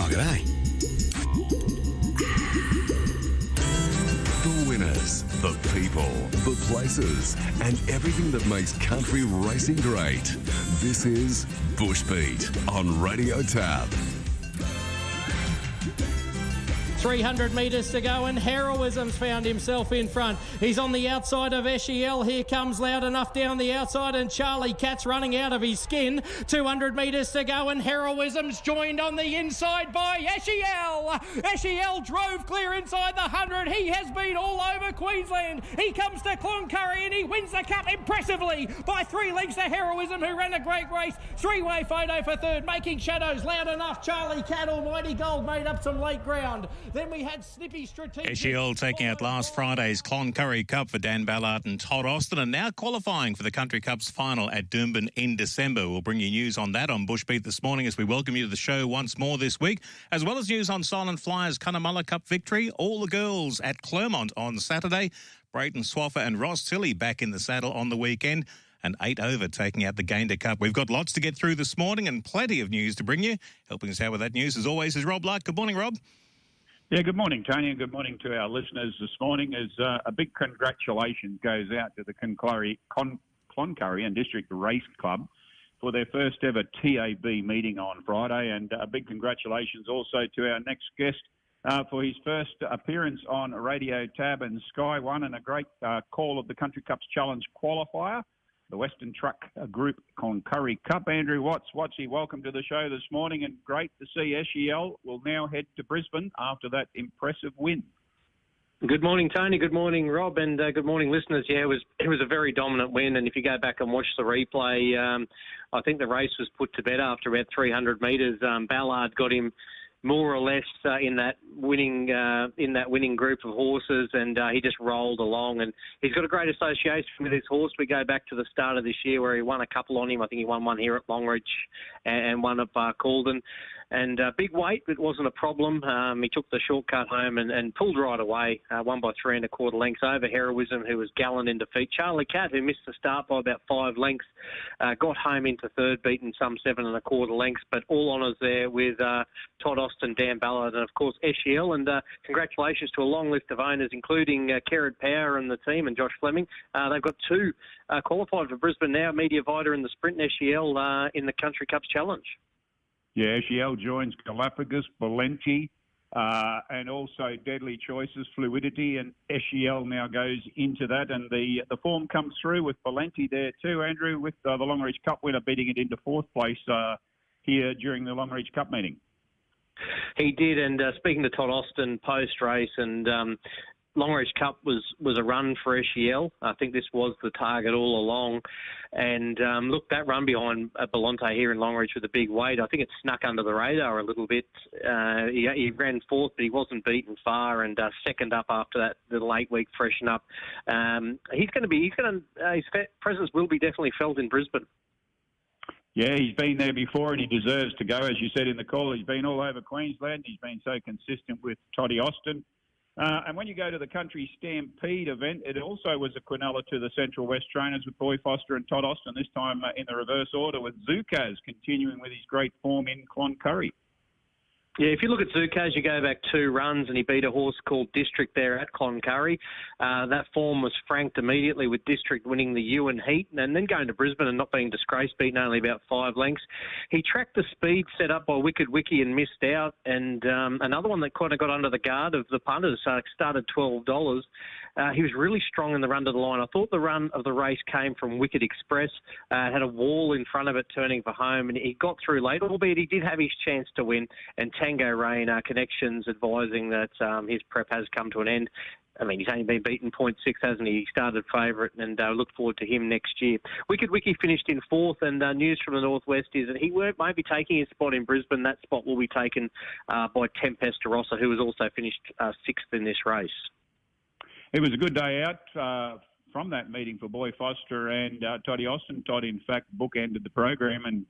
like it, eh? The winners, the people, the places, and everything that makes country racing great. This is Bush Beat on Radio Tab. 300 metres to go and Heroism's found himself in front. He's on the outside of Eshiel. Here comes Loud Enough down the outside and Charlie Cat's running out of his skin. 200 metres to go and Heroism's joined on the inside by Eshiel. Eshiel drove clear inside the 100. He has been all over Queensland. He comes to Cloncurry and he wins the cup impressively by 3 lengths to Heroism, who ran a great race. 3-way photo for third, making shadows. Loud Enough, Charlie Cat, Almighty Gold made up some late ground. Then we had Snippy Strategic. Eshiel taking out last Friday's Cloncurry Cup for Dan Ballard and Todd Austin, and now qualifying for the Country Cup's final at Doomben in December. We'll bring you news on that on Bush Beat this morning as we welcome you to the show once more this week, as well as news on Silent Flyer's Cunnamulla Cup victory, all the girls at Clermont on Saturday, Brayton Swaffer and Ross Tilley back in the saddle on the weekend, and 8 over taking out the Gander Cup. We've got lots to get through this morning and plenty of news to bring you. Helping us out with that news, as always, is Rob Lark. Good morning, Rob. Yeah, good morning, Tony, and good morning to our listeners this morning. As a big congratulations goes out to the Cloncurry and District Race Club for their first ever TAB meeting on Friday, and a big congratulations also to our next guest for his first appearance on Radio Tab and Sky One, and a great call of the Country Cup's Challenge qualifier, the Western Truck Group Cloncurry Cup. Andrew Watts. Wattsy, welcome to the show this morning, and great to see Eshiel will now head to Brisbane after that impressive win. Good morning, Tony. Good morning, Rob, and good morning, listeners. Yeah, it was a very dominant win, and if you go back and watch the replay, I think the race was put to bed after about 300 metres. Ballard got him more or less in that winning group of horses, and he just rolled along. And he's got a great association with his horse. We go back to the start of this year where he won a couple on him. I think he won one here at Longreach and one at Barcaldine. And big weight, it wasn't a problem. He took the shortcut home and pulled right away, won by 3 1/4 lengths over Heroism, who was gallant in defeat. Charlie Cat, who missed the start by about 5 lengths, got home into third, beaten some 7 1/4 lengths, but all honours there with Todd Austin, Dan Ballard, and of course Eshiel. And congratulations to a long list of owners, including Kerrod Power and the team, and Josh Fleming. They've got 2 qualified for Brisbane now, Media Vita in the sprint, and Eshiel in the Country Cup's Challenge. Yeah, Eshiel joins Galapagos, Valenti, and also Deadly Choices, Fluidity, and Eshiel now goes into that. And the form comes through with Valenti there too, Andrew, with the Longreach Cup winner beating it into 4th place here during the Longreach Cup meeting. He did, and speaking to Todd Austin post-race, and Longreach Cup was a run for Eshiel. I think this was the target all along. And look, that run behind Belonte here in Longreach with a big weight, I think it snuck under the radar a little bit. He ran 4th, but he wasn't beaten far, and second up after that little 8-week freshen up. His presence will be definitely felt in Brisbane. Yeah, he's been there before and he deserves to go. As you said in the call, he's been all over Queensland. He's been so consistent with Toddy Austin. And when you go to the Country Stampede event, it also was a quinella to the Central West trainers with Boy Foster and Todd Austin, this time in the reverse order, with Zukaz continuing with his great form in Cloncurry. Yeah, if you look at Zukaz, you go back 2 runs and he beat a horse called District there at Cloncurry. That form was franked immediately with District winning the Ewan Heat and then going to Brisbane and not being disgraced, beaten only about 5 lengths. He tracked the speed set up by Wicked Wiki and missed out. And another one that kind of got under the guard of the punters, started $12. He was really strong in the run to the line. I thought the run of the race came from Wicked Express. Had a wall in front of it turning for home, and he got through late, albeit he did have his chance to win. And Tango Rain Connections advising that his prep has come to an end. I mean, he's only been beaten 0.6, hasn't he? He started favourite, and look forward to him next year. Wicked Wiki finished in 4th, and news from the Northwest is that he might be taking his spot in Brisbane. That spot will be taken by Tempestarossa, who has also finished 6th in this race. It was a good day out from that meeting for Boy Foster and Toddy Austin. Todd, in fact, bookended the program, and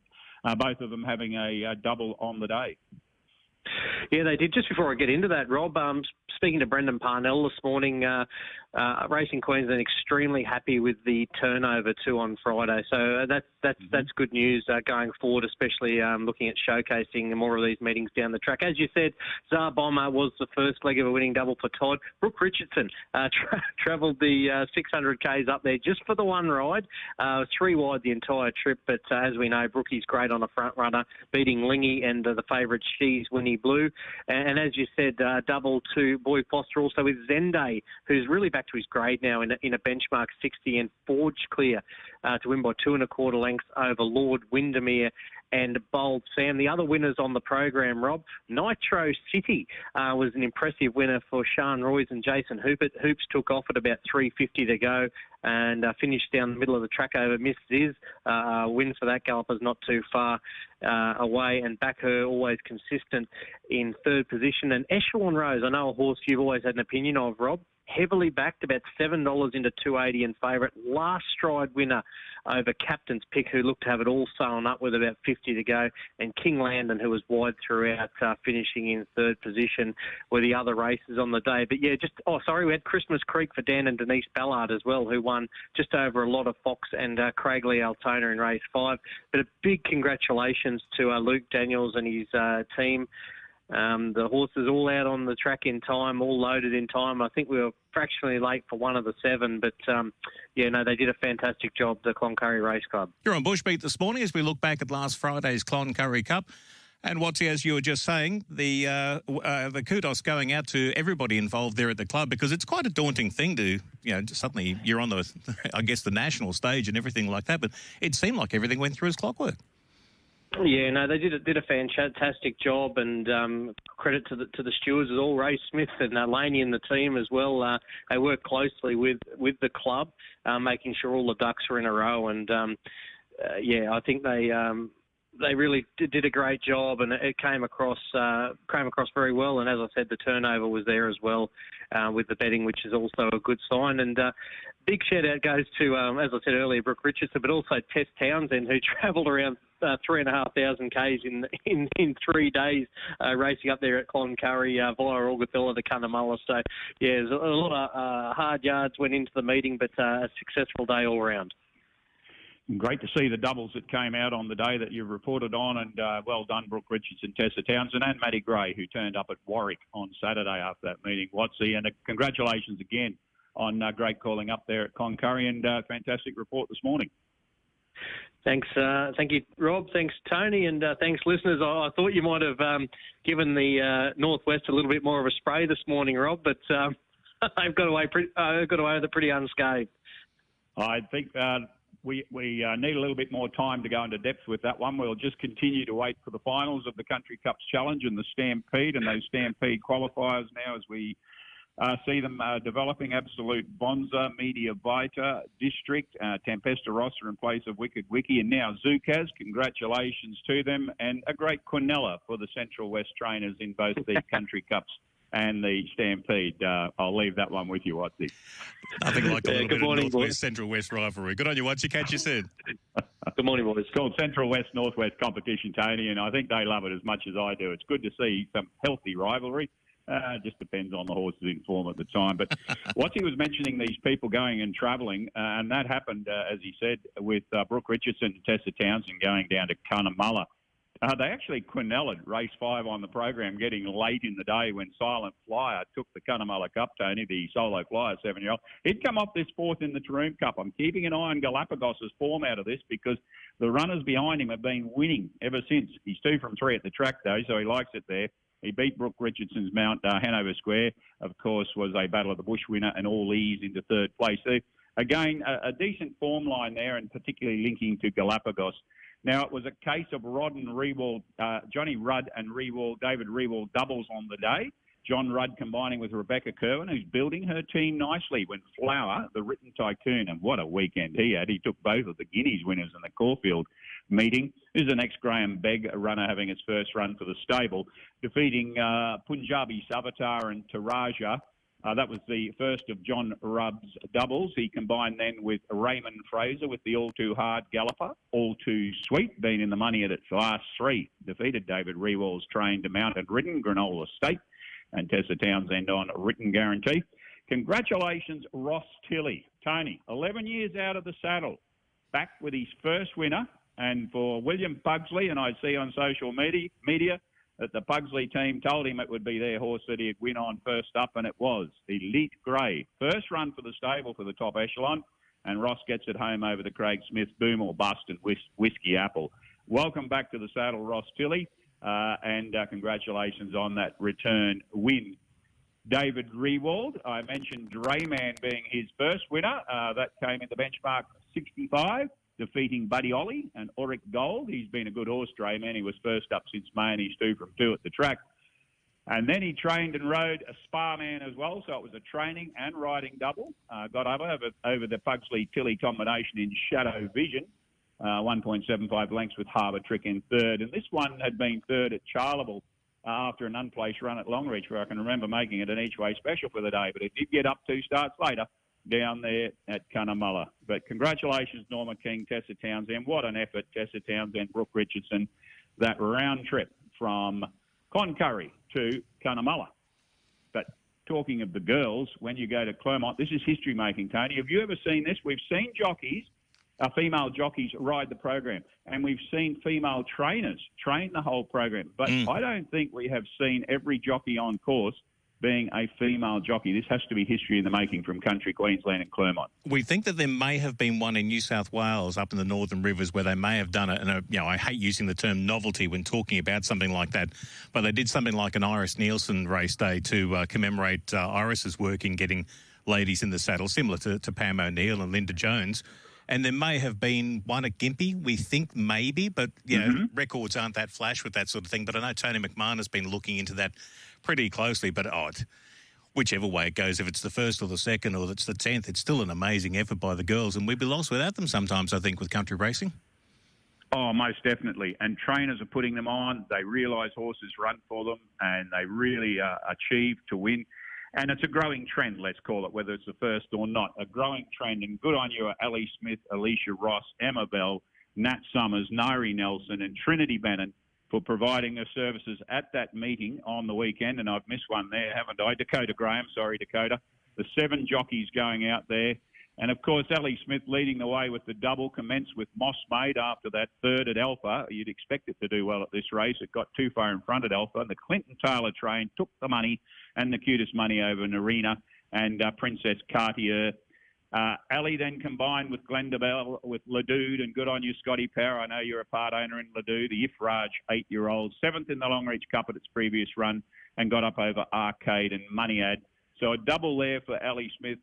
both of them having a double on the day. Yeah, they did. Just before I get into that, Rob, speaking to Brendan Parnell this morning, Racing Queensland extremely happy with the turnover too on Friday, so that's good news going forward, especially looking at showcasing more of these meetings down the track. As you said, Tsar Bomber was the first leg of a winning double for Todd. Brooke Richardson travelled the 600 Ks up there just for the one ride, 3 wide the entire trip, but as we know, Brookie's great on a front runner, beating Lingy and the favourite She's Winnie Blue, and as you said, double to Boy Foster also with Zenday, who's really back to his grade now in a benchmark 60 and forged clear to win by 2 1/4 lengths over Lord Windermere and Bold Sam. The other winners on the program, Rob, Nitro City was an impressive winner for Sean Royce and Jason Hoopert. Hoops took off at about 3:50 to go and finished down the middle of the track over Miss Ziz. Win for that galloper's not too far away, and back her always consistent in 3rd position. And Echelon Rose, I know a horse you've always had an opinion of, Rob, heavily backed, about $7 into 280 and favourite. Last stride winner over Captain's Pick, who looked to have it all sewn up with about 50 to go. And King Landon, who was wide throughout, finishing in 3rd position, were the other races on the day. But yeah, we had Christmas Creek for Dan and Denise Ballard as well, who won just over a lot of Fox and Craig Lee Altona in race 5. But a big congratulations to Luke Daniels and his team. The horses all out on the track in time, all loaded in time. I think we were fractionally late for one of the 7, but they did a fantastic job, the Cloncurry Race Club. You're on Bushbeat this morning as we look back at last Friday's Cloncurry Cup. And Watsy, as you were just saying, the kudos going out to everybody involved there at the club, because it's quite a daunting thing to, suddenly you're on the national stage and everything like that, but it seemed like everything went through as clockwork. Yeah, no, they did a fantastic job, and credit to the stewards, all Ray Smith and Laney and the team as well. They worked closely with the club, making sure all the ducks were in a row, and I think they really did a great job, and it came across very well. And as I said, the turnover was there as well with the betting, which is also a good sign. And big shout out goes to, as I said earlier, Brooke Richardson, but also Tess Townsend, who travelled around 3,500 Ks in 3 days, racing up there at Cloncurry via Augathilla to Cunnamulla. So yeah, there's a lot of hard yards went into the meeting, but a successful day all round. Great to see the doubles that came out on the day that you reported on, and well done, Brooke Richardson, Tessa Townsend and Maddie Gray, who turned up at Warwick on Saturday after that meeting. Watsy, and congratulations again on great calling up there at Cloncurry, and fantastic report this morning. Thanks. Thank you, Rob. Thanks, Tony, and thanks, listeners. I thought you might have given the Northwest a little bit more of a spray this morning, Rob, but I've got away with it pretty unscathed. I think we need a little bit more time to go into depth with that one. We'll just continue to wait for the finals of the Country Cups Challenge and the Stampede, and those Stampede qualifiers now as we see them developing. Absolute Bonza, Media Vita, District, Tempesta Rossa in place of Wicked Wiki, and now Zukaz. Congratulations to them, and a great quinella for the Central West trainers in both the Country Cups and the Stampede. I'll leave that one with you, Watsy. Nothing like a little bit morning, of Northwest Central West rivalry. Good on you, Watsy. Catch you soon. Good morning, boys. It's called Central West Northwest competition, Tony, and I think they love it as much as I do. It's good to see some healthy rivalry. It just depends on the horse's in form at the time. But Watsy was mentioning these people going and travelling, and that happened, as he said, with Brooke Richardson and Tessa Townsend going down to Cunnamulla. They actually quinellaed race 5 on the program, getting late in the day when Silent Flyer took the Cunnamulla Cup, Tony, the solo flyer 7-year-old. He'd come off this 4th in the Taroom Cup. I'm keeping an eye on Galapagos' form out of this because the runners behind him have been winning ever since. He's 2 from 3 at the track, though, so he likes it there. He beat Brooke Richardson's mount. Hanover Square, of course, was a Battle of the Bush winner, and all ease into 3rd place. So, again, a decent form line there, and particularly linking to Galapagos. Now, it was a case of Rod and Rewald, Johnny Rudd and David Rewald doubles on the day. John Rudd combining with Rebecca Kerwin, who's building her team nicely when Flower, the written tycoon, and what a weekend he had. He took both of the Guineas winners in the Caulfield meeting. This is the next Graham Begg runner having his first run for the stable, defeating Punjabi Savatar and Taraja. That was the first of John Rudd's doubles. He combined then with Raymond Fraser with the All Too Hard Galloper. All Too Sweet, being in the money at its last 3, defeated David Rewald's trained to mounted ridden Granola State and Tessa Townsend on written guarantee. Congratulations, Ross Tilley. Tony, 11 years out of the saddle, back with his first winner. And for William Pugsley, and I see on social media that the Pugsley team told him it would be their horse that he'd win on first up, and it was Elite Grey. First run for the stable for the top echelon, and Ross gets it home over the Craig Smith Boom or Bust and Whiskey Apple. Welcome back to the saddle, Ross Tilley, and congratulations on that return win. David Rewald, I mentioned Drayman being his first winner. That came in the benchmark 65, defeating Buddy Ollie and Auric Gold. He's been a good horse, Drayman. He was first up since May, and he's 2 from 2 at the track. And then he trained and rode a Sparman as well, so it was a training and riding double. Got over the Pugsley-Tilley combination in Shadow Vision, 1.75 lengths with Harbour Trick in third. And this one had been third at Charleville after an unplaced run at Longreach, where I can remember making it an each-way special for the day. But it did get up 2 starts later down there at Cunnamulla. But congratulations, Norma King, Tessa Townsend. What an effort, Tessa Townsend, Brooke Richardson, that round trip from Cloncurry to Cunnamulla. But talking of the girls, when you go to Clermont, this is history-making, Tony. Have you ever seen this? We've seen female jockeys ride the program, and we've seen female trainers train the whole program. But I don't think we have seen every jockey on course being a female jockey. This has to be history in the making from Country Queensland and Clermont. We think that there may have been one in New South Wales up in the Northern Rivers where they may have done it. And, I hate using the term novelty when talking about something like that, but they did something like an Iris Nielsen race day to commemorate Iris's work in getting ladies in the saddle, similar to Pam O'Neill and Linda Jones. And there may have been one at Gympie, we think maybe, but, records aren't that flash with that sort of thing. But I know Tony McMahon has been looking into that pretty closely. But whichever way it goes, if it's the first or the second or it's the 10th, it's still an amazing effort by the girls. And we'd be lost without them sometimes, I think, with country racing. Oh, most definitely. And trainers are putting them on. They realise horses run for them, and they really achieve to win. And it's a growing trend, let's call it, whether it's the first or not. A growing trend. And good on you, Ali Smith, Alicia Ross, Emma Bell, Nat Summers, Nairi Nelson and Trinity Bannon for providing their services at that meeting on the weekend. And I've missed one there, haven't I? Dakota Graham, sorry, Dakota. The 7 jockeys going out there. And, of course, Ali Smith leading the way with the double, commenced with Moss Maid after that third at Alpha. You'd expect it to do well at this race. It got too far in front at Alpha. And the Clinton Taylor train took the money and the cutest money over Narina and Princess Cartier. Ali then combined with Glenda Bell with Ladude, and good on you, Scotty Power. I know you're a part owner in Ladude, the Ifraj 8-year-old, 7th in the Longreach Cup at its previous run and got up over Arcade and Moneyad. So a double there for Ali Smith.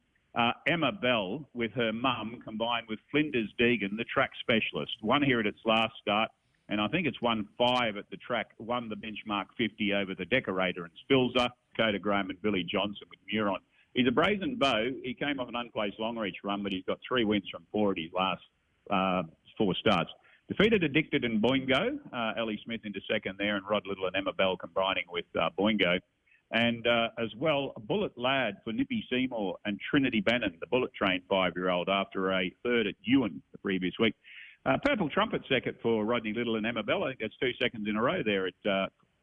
Emma Bell with her mum combined with Flinders Deegan, the track specialist. Won here at its last start, and I think it's won 5 at the track, won the benchmark 50 over the Decorator and Spilzer, Dakota Graham and Billy Johnson with Muron. He's a brazen bow. He came off an unplaced Longreach run, but he's got 3 wins from 4 at his last 4 starts. Defeated Addicted and Boingo, Ellie Smith into second there, and Rod Little and Emma Bell combining with Boingo. And as well, a Bullet Lad for Nippy Seymour and Trinity Bannon, the Bullet Train 5-year-old, after a third at Ewan the previous week. Purple Trumpet second for Rodney Little and Emma Bell. I think that's 2 seconds in a row there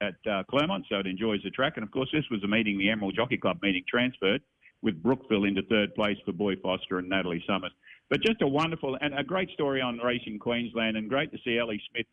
at Clermont, so it enjoys the track. And, of course, this was a meeting, the Emerald Jockey Club meeting, transferred with Brookville into third place for Boy Foster and Natalie Summers. But just a wonderful and a great story on Racing Queensland, and great to see Ellie Smith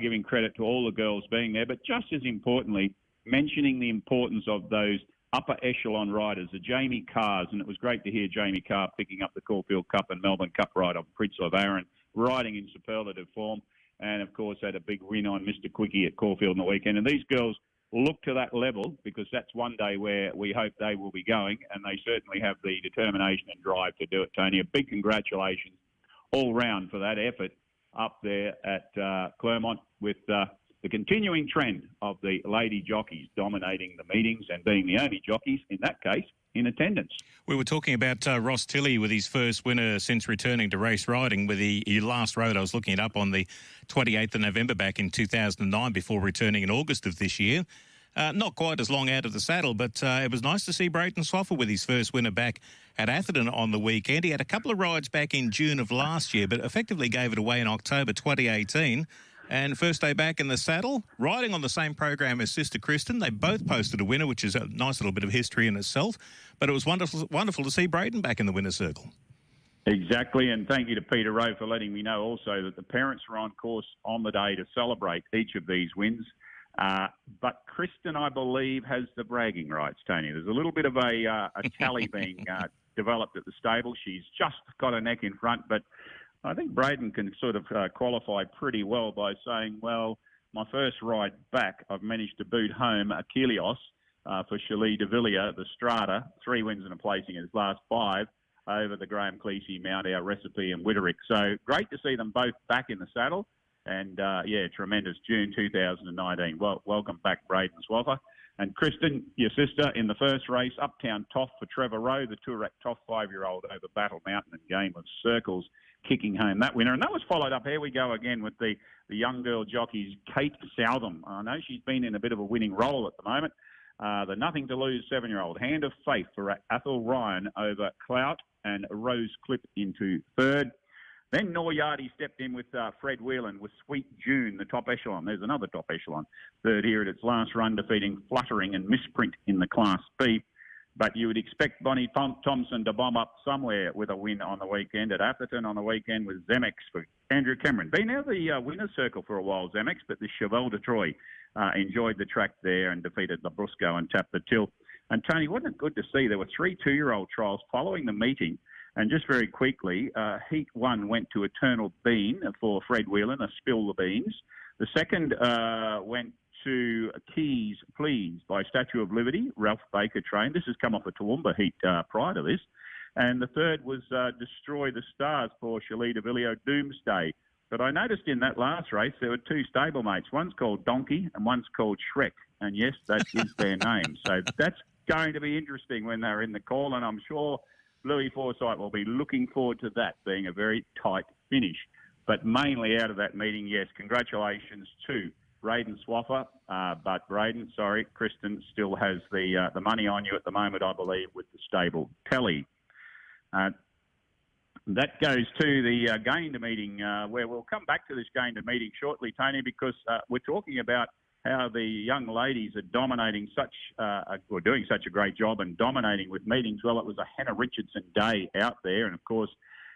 giving credit to all the girls being there. But just as importantly, mentioning the importance of those upper echelon riders, the Jamie Carrs, and it was great to hear Jamie Carr picking up the Caulfield Cup and Melbourne Cup ride on Prince of Aaron, riding in superlative form, and of course had a big win on Mr. Quickie at Caulfield on the weekend. And these girls look to that level, because that's one day where we hope they will be going, and they certainly have the determination and drive to do it, Tony. A big congratulations all round for that effort up there at Clermont, with the continuing trend of the lady jockeys dominating the meetings and being the only jockeys, in that case, in attendance. We were talking about Ross Tilley with his first winner since returning to race riding. With he last rode, I was looking it up, on the 28th of November back in 2009 before returning in August of this year. Not quite as long out of the saddle, but it was nice to see Brayton Swaffer with his first winner back at Atherton on the weekend. He had a couple of rides back in June of last year, but effectively gave it away in October 2018. And first day back in the saddle, riding on the same program as Sister Kristen. They both posted a winner, which is a nice little bit of history in itself. But it was wonderful to see Braden back in the winner's circle. Exactly, and thank you to Peter Rowe for letting me know also that the parents were on course on the day to celebrate each of these wins. But Kristen, I believe, has the bragging rights, Tony. There's a little bit of a tally being developed at the stable. She's just got her neck in front, but I think Braden can sort of qualify pretty well by saying, well, my first ride back, I've managed to boot home Achilles for Shirley de Villiers, the Strata, 3 wins and a placing in his last 5 over the Graham Cleese, Mount Our Recipe and Witterick. So great to see them both back in the saddle. And, tremendous June 2019. Well, welcome back, Braden Swaffer. And Kristen, your sister, in the first race, Uptown Toff for Trevor Rowe, the Toorak Toff 5-year-old over Battle Mountain and Game of Circles, kicking home that winner. And that was followed up, here we go again, with the young girl jockeys, Kate Southam. I know she's been in a bit of a winning role at the moment. The Nothing to Lose 7-year-old, Hand of Faith for Athel Ryan over Clout and Rose Clip into third. Then Noryadi stepped in with Fred Whelan with Sweet June, the top echelon. There's another top echelon. Third here at its last run, defeating Fluttering and Misprint in the Class B. But you would expect Bonnie Thompson to bomb up somewhere with a win on the weekend. At Atherton on the weekend with Zemex for Andrew Cameron. Been out the winner's circle for a while, Zemex, but the Cheval de Troyes enjoyed the track there and defeated Labrusco and tapped the till. And Tony, wasn't it good to see there were 3 2-year-old trials following the meeting? And just very quickly, Heat 1 went to Eternal Bean for Fred Whelan, a Spill the Beans. The second went to Keys Please by Statue of Liberty, Ralph Baker trained. This has come off a Toowoomba heat prior to this. And the third was Destroy the Stars for Shirley de Villiers Doomsday. But I noticed in that last race there were 2 stablemates. One's called Donkey and one's called Shrek. And yes, that is their name. So that's going to be interesting when they're in the call. And I'm sure Louis Forsyth will be looking forward to that being a very tight finish. But mainly out of that meeting, yes, congratulations to Braden Swaffer. But Braden, Kristen still has the money on you at the moment, I believe, with the stable tally. That goes to the Gayndah meeting, where we'll come back to this Gayndah meeting shortly, Tony, because we're talking about how the young ladies are dominating doing such a great job and dominating with meetings. Well, it was a Hannah Richardson day out there, and of course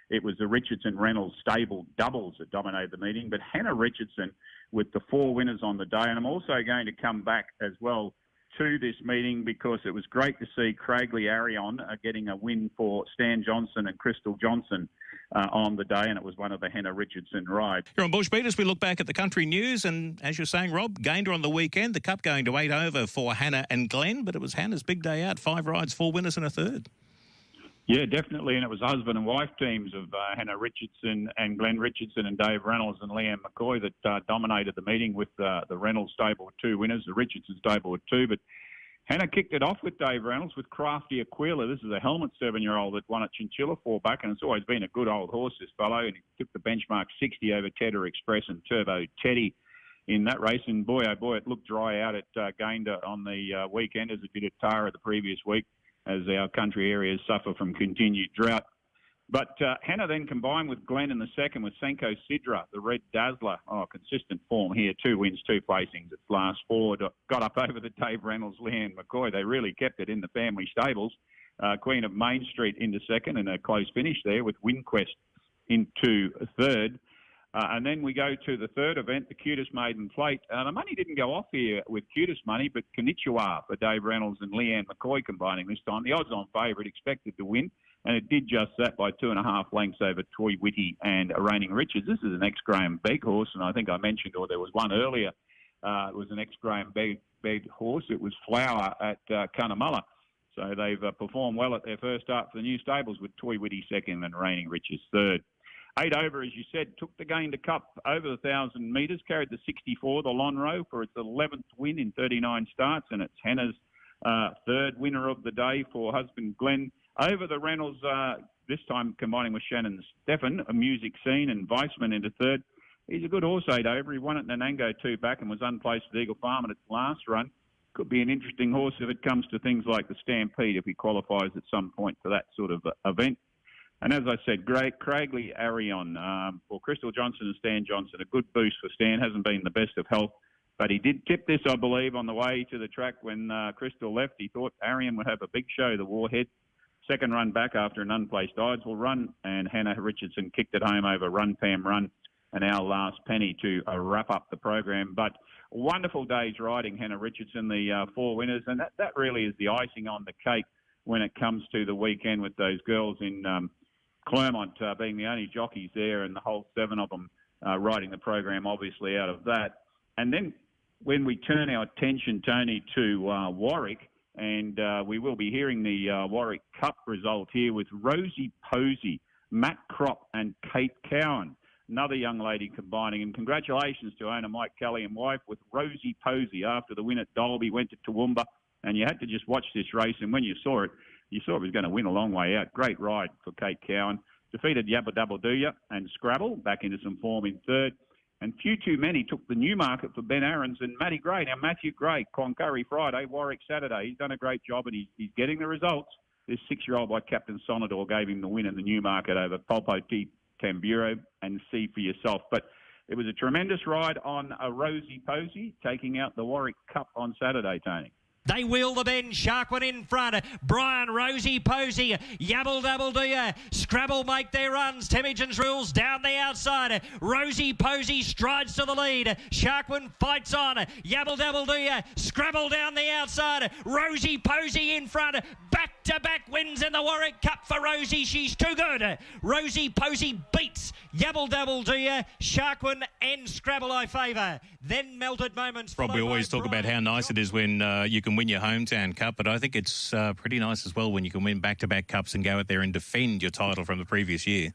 it was the Richardson-Reynolds stable doubles that dominated the meeting. But Hannah Richardson with the 4 winners on the day, and I'm also going to come back as well to this meeting because it was great to see Craigley Arion getting a win for Stan Johnson and Crystal Johnson on the day, and it was one of the Hannah Richardson rides. Here on Bush Beat, as we look back at the country news, and as you're saying, Rob, Gayndah on the weekend, the Cup going to 8 over for Hannah and Glenn, but it was Hannah's big day out, 5 rides, 4 winners and a third. Yeah, definitely, and it was husband and wife teams of Hannah Richardson and Glenn Richardson and Dave Reynolds and Leanne McCoy that dominated the meeting with the Reynolds stable with 2 winners, the Richardson stable with 2, but Hannah kicked it off with Dave Reynolds with Crafty Aquila. This is a helmet 7-year-old that won at Chinchilla 4 back, and it's always been a good old horse, this fellow, and he took the benchmark 60 over Tedder Express and Turbo Teddy in that race, and boy, oh boy, it looked dry out at Gayndah on the weekend as it did at Tara the previous week, as our country areas suffer from continued drought. But Hannah then combined with Glenn in the second with Senko Sidra, the Red Dazzler. Oh, consistent form here. 2 wins, 2 placings. Its last 4 got up over the Dave Reynolds, Leanne McCoy. They really kept it in the family stables. Queen of Main Street into second and a close finish there with WinQuest into third. And then we go to the third event, the Cutest Maiden Plate. The money didn't go off here with Cutest money, but Konnichiwa for Dave Reynolds and Leanne McCoy combining this time. The odds-on favourite expected to win, and it did just that by 2.5 lengths over Toy Whitty and Reigning Richards. This is an ex-Graham Begg horse, and I think I mentioned, or there was one earlier, it was an ex-Graham Begg horse. It was Flower at Cunnamulla. So they've performed well at their first start for the new stables with Toy Whitty second and Reigning Richards third. 8 over, as you said, took the Gayndah Cup over the 1,000 metres, carried the 64, the Lonhro, for its 11th win in 39 starts, and it's Hannah's third winner of the day for husband Glenn. Over the Reynolds, this time combining with Shannon Stephan, a Music Scene and Weissman into third. He's a good horse, 8 over. He won at Nanango 2 back and was unplaced at Eagle Farm at its last run. Could be an interesting horse if it comes to things like the Stampede, if he qualifies at some point for that sort of event. And as I said, Craigley Arion for Crystal Johnson and Stan Johnson, a good boost for Stan. Hasn't been the best of health, but he did tip this, I believe, on the way to the track when Crystal left. He thought Arion would have a big show, the Warhead. Second run back after an unplaced Idesville run, and Hannah Richardson kicked it home over Run Pam Run and our last penny to wrap up the program. But wonderful day's riding, Hannah Richardson, the 4 winners, and that really is the icing on the cake when it comes to the weekend with those girls in Clermont being the only jockeys there, and the whole 7 of them riding the program, obviously, out of that. And then when we turn our attention, Tony, to Warwick, and we will be hearing the Warwick Cup result here with Rosie Posey, Matt Kropp and Kate Cowan, another young lady combining. And congratulations to owner Mike Kelly and wife with Rosie Posey after the win at Dolby, went to Toowoomba, and you had to just watch this race, and when you saw it was going to win a long way out. Great ride for Kate Cowan. Defeated Yabba Dabba Dooya and Scrabble, back into some form in third. And Few Too Many took the Newmarket for Ben Aarons and Matty Gray. Now, Matthew Gray, Cloncurry Friday, Warwick Saturday. He's done a great job, and he's getting the results. This 6-year-old by Captain Sonador gave him the win in the Newmarket over Polpo T. Tamburo, and See for yourself. But it was a tremendous ride on a Rosie Posey, taking out the Warwick Cup on Saturday, Tony. They wheel the bend. Sharkwood in front. Brian, Rosie Posey, Yabble Dabble Dooya, Scrabble make their runs. Temujin's Rules down the outside. Rosie Posey strides to the lead. Sharkwood fights on. Yabble Dabble Dooya, Scrabble down the outside. Rosie Posey in front. Back-to-back wins in the Warwick Cup for Rosie. She's too good. Rosie Posey beats Yabble Dabble Dooya, Sharkwood and Scrabble I favour. Then Melted Moments. Rob, we always talk about how nice it is when you can win your hometown cup, but I think it's pretty nice as well when you can win back-to-back cups and go out there and defend your title from the previous year.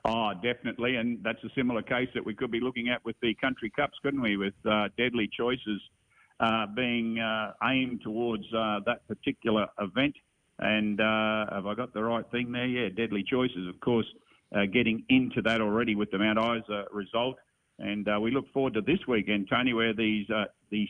Oh, definitely, and that's a similar case that we could be looking at with the Country Cups, couldn't we, with Deadly Choices being aimed towards that particular event. And have I got the right thing there? Yeah, Deadly Choices, of course, getting into that already with the Mount Isa result. And we look forward to this weekend, Tony, where the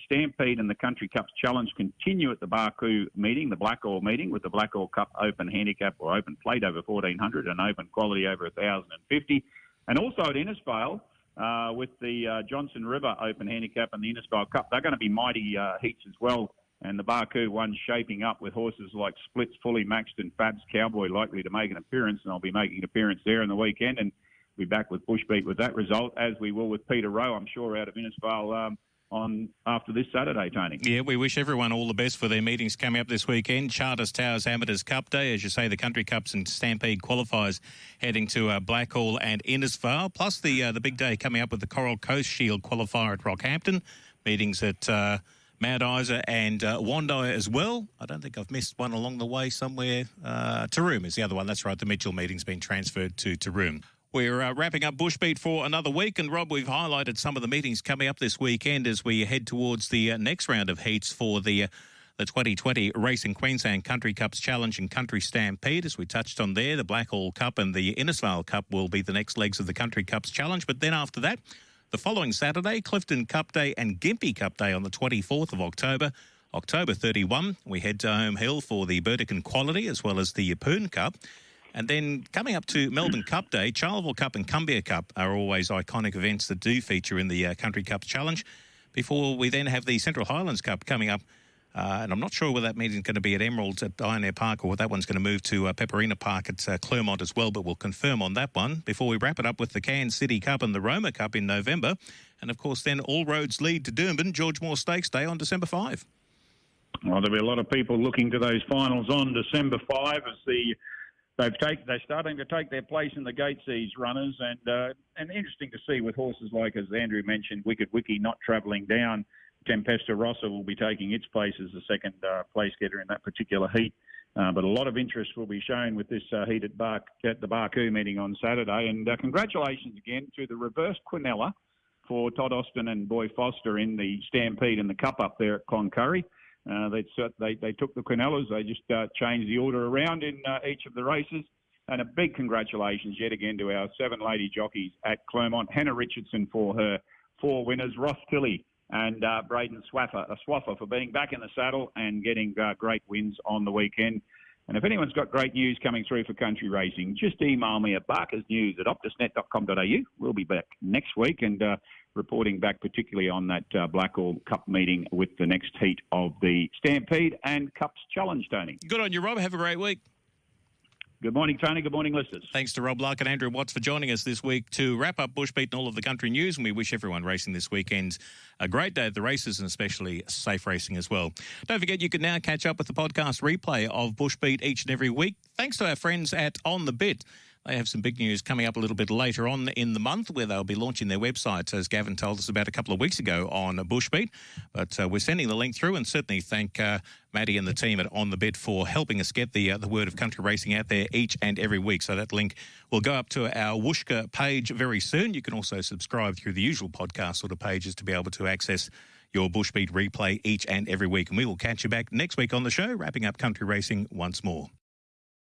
Stampede and the Country Cups Challenge continue at the Barcoo meeting, the Blackall meeting, with the Blackall Cup Open Handicap or Open Plate over 1,400 and Open Quality over 1,050. And also at Innisfail with the Johnson River Open Handicap and the Innisfail Cup. They're going to be mighty heats as well. And the Barcoo one shaping up with horses like Splits, Fully Maxed and Fabs Cowboy likely to make an appearance. And I'll be making an appearance there in the weekend. And be back with Bushbeat with that result, as we will with Peter Rowe, I'm sure, out of Innisfail on after this Saturday, Tony. Yeah, we wish everyone all the best for their meetings coming up this weekend. Charters Towers Amateurs Cup Day, as you say, the Country Cups and Stampede qualifiers heading to Blackall and Innisfail, plus the big day coming up with the Coral Coast Shield qualifier at Rockhampton, meetings at Mount Isa and Wandai as well. I don't think I've missed one along the way somewhere. Taroom is the other one. That's right, the Mitchell meeting's been transferred to Taroom. We're wrapping up Bushbeat for another week, and Rob, we've highlighted some of the meetings coming up this weekend as we head towards the next round of heats for the 2020 Racing Queensland Country Cups Challenge and Country Stampede. As we touched on there, the Blackall Cup and the Innisfail Cup will be the next legs of the Country Cups Challenge. But then after that, the following Saturday, Clifton Cup Day and Gympie Cup Day on the 24th of October. October 31, we head to Home Hill for the Burdekin Quality as well as the Yapoon Cup. And then coming up to Melbourne Cup Day, Charleville Cup and Cumbria Cup are always iconic events that do feature in the Country Cups Challenge. Before we then have the Central Highlands Cup coming up, and I'm not sure whether that meeting is going to be at Emeralds at Iron Park or whether that one's going to move to Pepperina Park at Clermont as well, but we'll confirm on that one before we wrap it up with the Cairns City Cup and the Roma Cup in November. And, of course, then all roads lead to Doomben, George Moore Stakes Day on December 5. Well, there'll be a lot of people looking to those finals on December 5 as they're starting to take their place in the Gatesies runners, and interesting to see with horses like, as Andrew mentioned, Wicked Wiki not travelling down. Tempesta Rossa will be taking its place as the second place getter in that particular heat. But a lot of interest will be shown with this heat at the Barcoo meeting on Saturday. And congratulations again to the reverse Quinella for Todd Austin and Boy Foster in the Stampede and the Cup up there at Cloncurry. They took the Quinellas. They just changed the order around in each of the races. And a big congratulations yet again to our 7 lady jockeys at Clermont. Hannah Richardson for her 4 winners, Ross Tilley and Braden Swaffer for being back in the saddle and getting great wins on the weekend. And if anyone's got great news coming through for country racing, just email me at barkersnews@optusnet.com.au. We'll be back next week and reporting back particularly on that Blackall Cup meeting with the next heat of the Stampede and Cups Challenge, Tony. Good on you, Rob. Have a great week. Good morning, Tony. Good morning, listeners. Thanks to Rob Lark and Andrew Watts for joining us this week to wrap up Bushbeat and all of the country news. And we wish everyone racing this weekend a great day at the races and especially safe racing as well. Don't forget, you can now catch up with the podcast replay of Bushbeat each and every week. Thanks to our friends at On The Bit. They have some big news coming up a little bit later on in the month where they'll be launching their website, as Gavin told us about a couple of weeks ago on Bushbeat. But we're sending the link through, and certainly thank Maddie and the team at On The Bit for helping us get the word of country racing out there each and every week. So that link will go up to our Whooshka page very soon. You can also subscribe through the usual podcast sort of pages to be able to access your Bushbeat replay each and every week. And we will catch you back next week on the show, wrapping up country racing once more.